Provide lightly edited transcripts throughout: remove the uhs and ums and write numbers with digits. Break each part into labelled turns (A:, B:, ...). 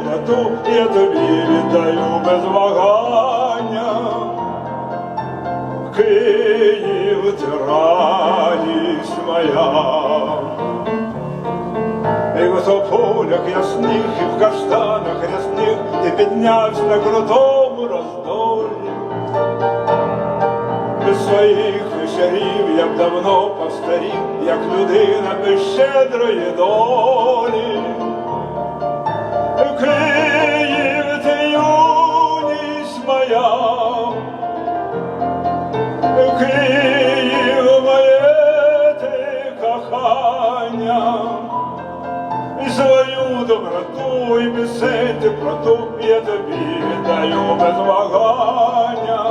A: теплоту я тобі віддаю без вагання. Київ, ти радість моя. І в тополях ясних, і в каштанах рясних ти піднявся на крутому роздолі. Без своїх вечорів я б давно постарів, як людина без щедрої долі. Київ, ти юність моя, Київ, моє ти кохання. І свою доброту, і пісень теплоту я тобі віддаю без вагання.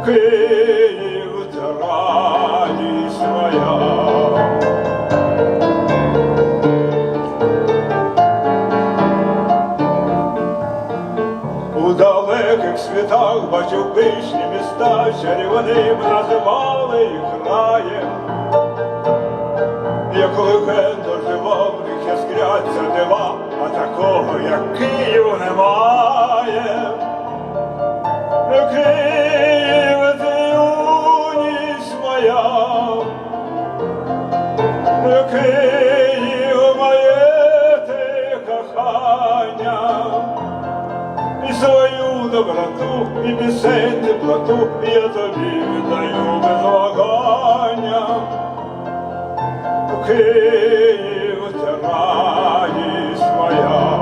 A: Київ, ти радість моя. У далеких світах бачив пишні міста, чарівним називали їх краєм. Як легенда жива, в них яскряться дива, а такого, як Київ, немає. Київ, ти юність моя, Київ, моє ти кохання. І свою доброту, і пісень теплоту я тобі віддаю без вагання. Київ, ти радість моя.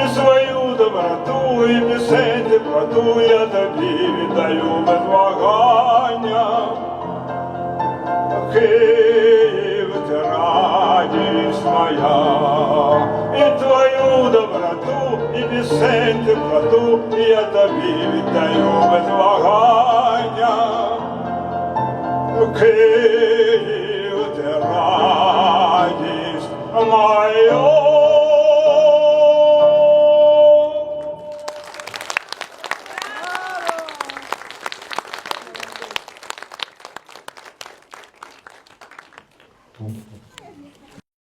A: І свою доброту, і пісень теплоту я тобі віддаю без вагання. Київ, ти радість моя. І твою доброту, і пісень теплоту я тобі віддаю без вагання. Київ, ти радість моя.